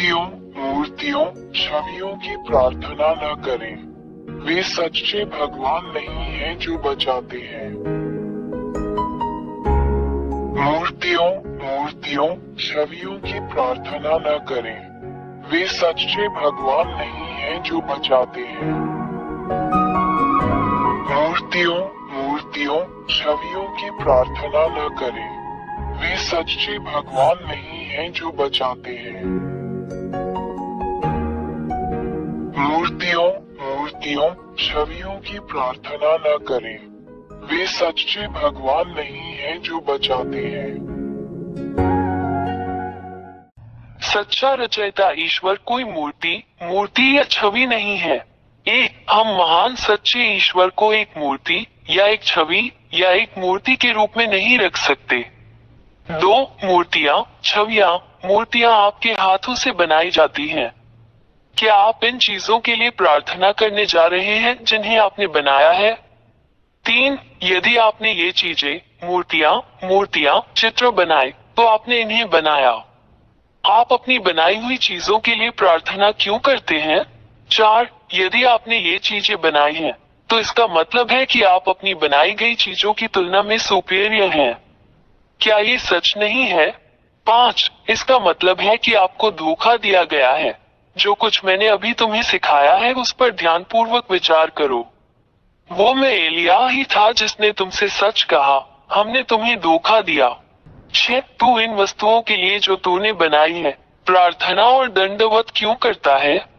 मूर्तियों मूर्तियों छवियों की प्रार्थना न करें। वे सच्चे भगवान नहीं हैं जो बचाते हैं। मूर्तियों मूर्तियों छवियों की प्रार्थना न करें। वे सच्चे भगवान नहीं हैं जो बचाते हैं। मूर्तियों मूर्तियों छवियों की प्रार्थना न करें। वे सच्चे भगवान नहीं हैं जो बचाते हैं। मूर्तियों मूर्तियों छवियों की प्रार्थना न करें। वे सच्चे भगवान नहीं हैं जो बचाते हैं। सच्चा रचयिता ईश्वर कोई मूर्ति या छवि नहीं है। हम महान सच्चे ईश्वर को एक मूर्ति या एक छवि या एक मूर्ति के रूप में नहीं रख सकते। दो मूर्तियां आपके हाथों से बनाई जाती हैं। क्या आप इन चीजों के लिए प्रार्थना करने जा रहे हैं जिन्हें आपने बनाया है? 3. यदि आपने ये चीजें मूर्तियां चित्र बनाए तो आपने इन्हें बनाया। आप अपनी बनाई हुई चीजों के लिए प्रार्थना क्यों करते हैं? 4. यदि आपने ये चीजें बनाई हैं तो इसका मतलब है कि आप अपनी बनाई गई चीजों की तुलना में सुपीरियर हैं। क्या ये सच नहीं है? 5. इसका मतलब है कि आपको धोखा दिया गया है। जो कुछ मैंने अभी तुम्हें सिखाया है उस पर ध्यानपूर्वक विचार करो। वो मैं एलिया ही था जिसने तुमसे सच कहा, हमने तुम्हें धोखा दिया। 6. तू इन वस्तुओं के लिए जो तूने बनाई है प्रार्थना और दंडवत क्यों करता है?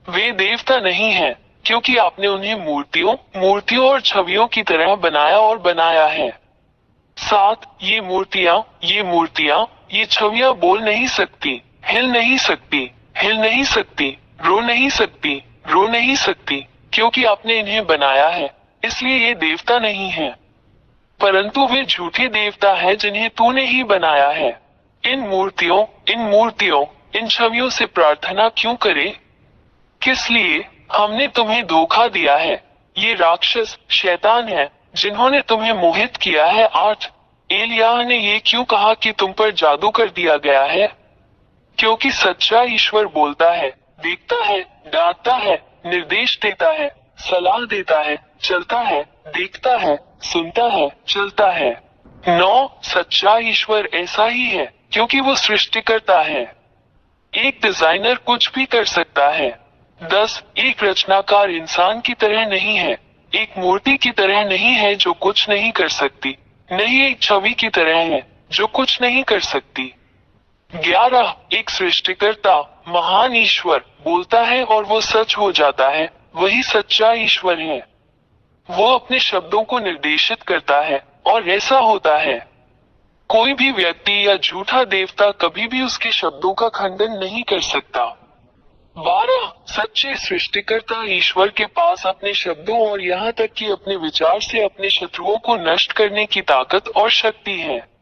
वे देवता नहीं हैं, क्योंकि आपने उन्हें मूर्तियों और छवियों की तरह बनाया और बनाया है। 7. ये मूर्तियां, ये छवियां बोल नहीं सकती, हिल नहीं सकती, रो नहीं सकती, क्योंकि आपने इन्हें बनाया है, इसलिए ये देवता नहीं है। परंतु वे झूठे देवता हैं जिन्हें तूने ही बनाया है। इन मूर्तियों, इन छवियों से प्रार्थना क्यों करें? किस लिए? हमने तुम्हें धोखा दिया है। ये राक्षस शैतान है जिन्होंने तुम्हें मोहित किया है। 8. एलिया ने ये क्यों कहा कि तुम पर जादू कर दिया गया है? क्योंकि सच्चा ईश्वर बोलता है, देखता है, डांटता है, निर्देश देता है, सलाह देता है, चलता है, देखता है, सुनता है, चलता है। 9. सच्चा ईश्वर ऐसा ही है क्योंकि वो सृष्टिकर्ता है। एक डिजाइनर कुछ भी कर सकता है। 10. एक रचनाकार इंसान की तरह नहीं है, एक मूर्ति की तरह नहीं है जो कुछ नहीं कर सकती, नहीं एक छवि की तरह है जो कुछ नहीं कर सकती। 11. एक सृष्टिकर्ता महान ईश्वर बोलता है और वो सच हो जाता है, वही सच्चा ईश्वर है। वो अपने शब्दों को निर्देशित करता है और ऐसा होता है। कोई भी व्यक्ति या झूठा देवता कभी भी उसके शब्दों का खंडन नहीं कर सकता। 12. सच्चे सृष्टिकर्ता ईश्वर के पास अपने शब्दों और यहाँ तक कि अपने विचार से अपने शत्रुओं को नष्ट करने की ताकत और शक्ति है।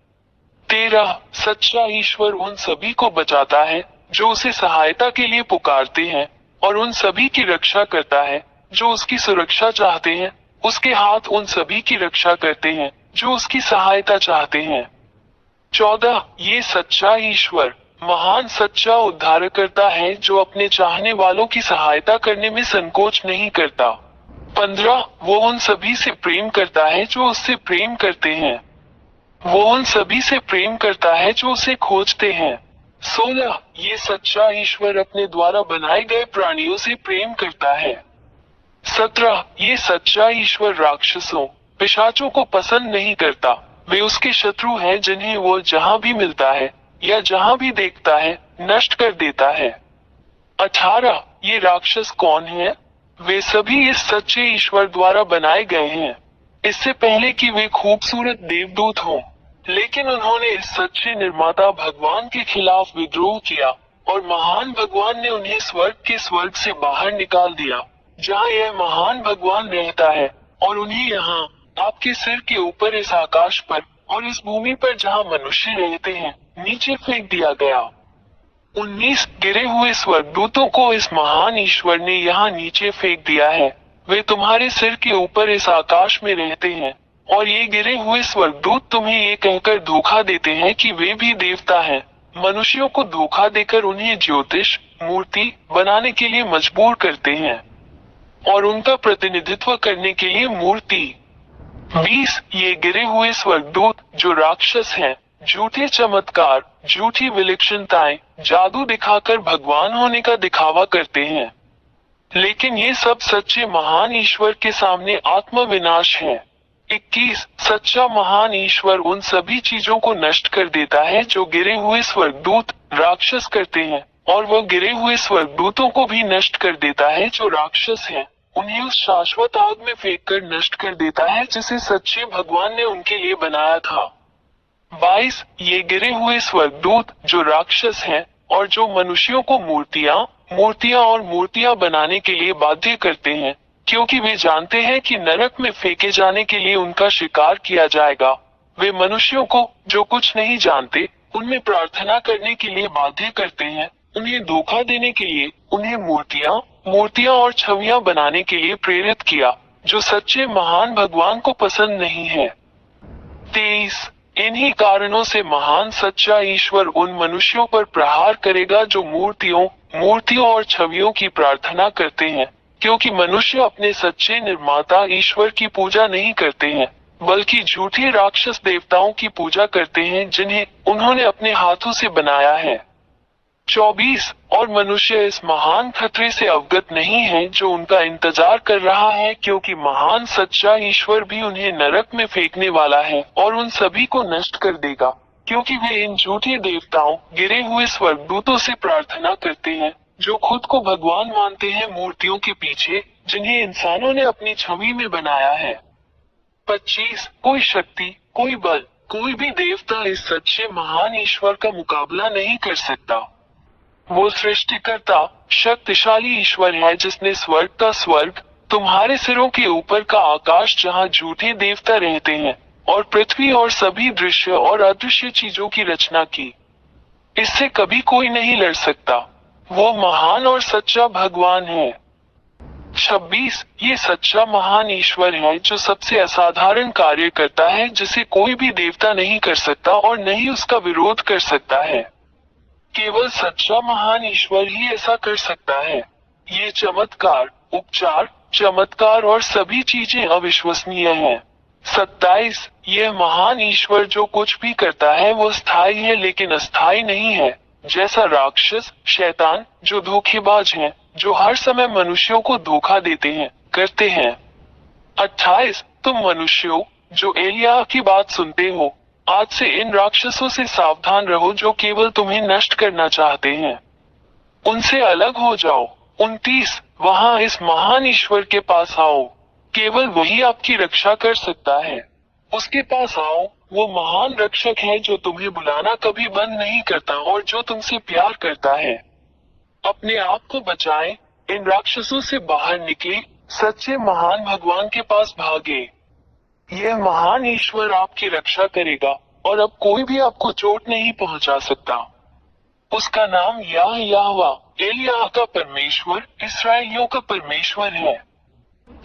13. सच्चा ईश्वर उन सभी को बचाता है जो उसे सहायता के लिए पुकारते हैं और उन सभी की रक्षा करता है जो उसकी सुरक्षा चाहते हैं। उसके हाथ उन सभी की रक्षा करते हैं जो उसकी सहायता चाहते हैं। 14. ये सच्चा ईश्वर महान सच्चा उद्धारकर्ता है जो अपने चाहने वालों की सहायता करने में संकोच नहीं करता। 15. वो उन सभी से प्रेम करता है जो उससे प्रेम करते हैं। वो उन सभी से प्रेम करता है जो उसे खोजते हैं। 16. ये सच्चा ईश्वर अपने द्वारा बनाए गए प्राणियों से प्रेम करता है। 17. ये सच्चा ईश्वर राक्षसों पिशाचों को पसंद नहीं करता, वे उसके शत्रु हैं जिन्हें वो जहां भी मिलता है या जहां भी देखता है नष्ट कर देता है। 18. ये राक्षस कौन है? वे सभी इस सच्चे ईश्वर द्वारा बनाए गए हैं, इससे पहले कि वे खूबसूरत देवदूत हों। लेकिन उन्होंने इस सच्चे निर्माता भगवान के खिलाफ विद्रोह किया और महान भगवान ने उन्हें स्वर्ग से बाहर निकाल दिया जहां यह महान भगवान रहता है, और उन्हें यहाँ आपके सिर के ऊपर इस आकाश पर और इस भूमि पर जहां मनुष्य रहते हैं नीचे फेंक दिया गया। 19 गिरे हुए स्वर्गदूतों को इस महान ईश्वर ने यहाँ नीचे फेंक दिया है। वे तुम्हारे सिर के ऊपर इस आकाश में रहते हैं और ये गिरे हुए स्वर्गदूत तुम्हें ये कहकर धोखा देते हैं कि वे भी देवता हैं, मनुष्यों को धोखा देकर उन्हें ज्योतिष मूर्ति बनाने के लिए मजबूर करते हैं और उनका प्रतिनिधित्व करने के लिए मूर्ति। 20 ये गिरे हुए स्वर्गदूत जो राक्षस हैं, झूठे चमत्कार, झूठी विलक्षणताएं, जादू दिखाकर भगवान होने का दिखावा करते हैं, लेकिन ये सब सच्चे महान ईश्वर के सामने आत्मविनाश है। 21 सच्चा महान ईश्वर उन सभी चीजों को नष्ट कर देता है जो गिरे हुए स्वर्गदूत राक्षस करते हैं, और वह गिरे हुए स्वर्गदूतों को भी नष्ट कर देता है जो राक्षस हैं, उन्हें उस शाश्वत आग में फेंककर नष्ट कर देता है जिसे सच्चे भगवान ने उनके लिए बनाया था। 22 ये गिरे हुए स्वर्गदूत जो राक्षस हैं और जो मनुष्यों को मूर्तियां बनाने के लिए बाध्य करते हैं, क्योंकि वे जानते हैं कि नरक में फेंके जाने के लिए उनका शिकार किया जाएगा। वे मनुष्यों को जो कुछ नहीं जानते उनमें प्रार्थना करने के लिए बाध्य करते हैं, उन्हें धोखा देने के लिए उन्हें मूर्तियां और छवियां बनाने के लिए प्रेरित किया, जो सच्चे महान भगवान को पसंद नहीं है। 23 इन्हीं कारणों से महान सच्चा ईश्वर उन मनुष्यों पर प्रहार करेगा जो मूर्तियों और छवियों की प्रार्थना करते हैं, क्योंकि मनुष्य अपने सच्चे निर्माता ईश्वर की पूजा नहीं करते हैं, बल्कि झूठे राक्षस देवताओं की पूजा करते हैं जिन्हें उन्होंने अपने हाथों से बनाया है। 24 और मनुष्य इस महान खतरे से अवगत नहीं है जो उनका इंतजार कर रहा है, क्योंकि महान सच्चा ईश्वर भी उन्हें नरक में फेंकने वाला है और उन सभी को नष्ट कर देगा, क्योंकि वे इन झूठे देवताओं गिरे हुए स्वर्गदूतों से प्रार्थना करते हैं जो खुद को भगवान मानते हैं मूर्तियों के पीछे जिन्हें इंसानों ने अपनी छवि में बनाया है। 25 कोई शक्ति, कोई बल, कोई भी देवता इस सच्चे महान ईश्वर का मुकाबला नहीं कर सकता। वो सृष्टिकर्ता शक्तिशाली ईश्वर है जिसने स्वर्ग का स्वर्ग, तुम्हारे सिरों के ऊपर का आकाश जहाँ झूठे देवता रहते हैं, और पृथ्वी और सभी दृश्य और अदृश्य चीजों की रचना की। इससे कभी कोई नहीं लड़ सकता। वो महान और सच्चा भगवान है। 26 ये सच्चा महान ईश्वर है जो सबसे असाधारण कार्य करता है जिसे कोई भी देवता नहीं कर सकता और नहीं उसका विरोध कर सकता है। केवल सच्चा महान ईश्वर ही ऐसा कर सकता है। ये चमत्कार, उपचार, चमत्कार और सभी चीजें अविश्वसनीय हैं। 27 यह महान ईश्वर जो कुछ भी करता है वो स्थायी है लेकिन अस्थायी नहीं है, जैसा राक्षस, शैतान जो धोखेबाज हैं, जो हर समय मनुष्यों को धोखा देते हैं, करते हैं। 28 तुम मनुष्यों जो एलिया की बात सुनते हो, आज से इन राक्षसों से सावधान रहो जो केवल तुम्हें नष्ट करना चाहते हैं। उनसे अलग हो जाओ। 29 वहाँ इस महान ईश्वर के पास आओ, केवल वही आपकी रक्षा कर सकता है। उसके पास आओ, वो महान रक्षक है जो तुम्हें बुलाना कभी बंद नहीं करता और जो तुमसे प्यार करता है। अपने आप को बचाएं, इन राक्षसों से बाहर निकले, सच्चे महान भगवान के पास भागे। यह महान ईश्वर आपकी रक्षा करेगा और अब कोई भी आपको चोट नहीं पहुंचा सकता। उसका नाम यहोवा, एलिय्याह का परमेश्वर, इस्राएलियों का परमेश्वर है।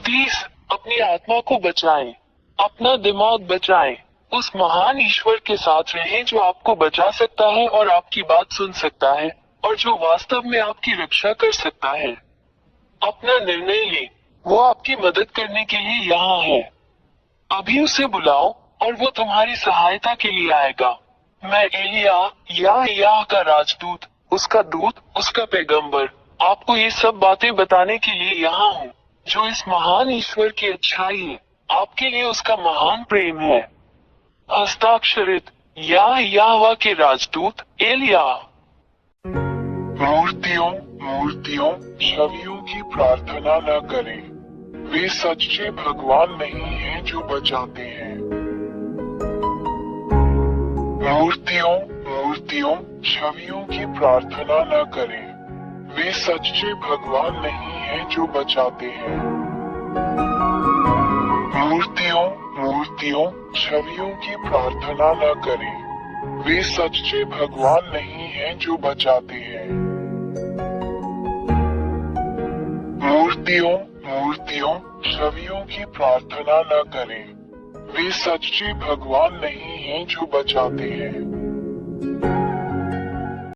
30 अपनी आत्मा को बचाएं, अपना दिमाग बचाएं, उस महान ईश्वर के साथ रहें जो आपको बचा सकता है और आपकी बात सुन सकता है और जो वास्तव में आपकी रक्षा कर सकता है। अपना निर्णय लें, वो आपकी मदद करने के लिए यहाँ है। अभी उसे बुलाओ और वो तुम्हारी सहायता के लिए आएगा। मैं एलिय्याह का राजदूत, उसका दूत, उसका पैगंबर, आपको ये सब बातें बताने के लिए यहाँ हूँ, जो इस महान ईश्वर की अच्छाई है, आपके लिए उसका महान प्रेम है। हस्ताक्षरित यहोवा के राजदूत एलिय्याह। मूर्तियों, छवियों की प्रार्थना न करें, वे सच्चे भगवान नहीं हैं जो बचाते हैं। मूर्तियों, छवियों की प्रार्थना न करें, वे सच्चे भगवान नहीं हैं जो बचाते हैं। मूर्तियों, छवियों की प्रार्थना न करें, वे सच्चे भगवान नहीं हैं जो बचाते हैं। मूर्तियों, छवियों की प्रार्थना न करें, वे सच्चे भगवान नहीं हैं जो बचाते हैं।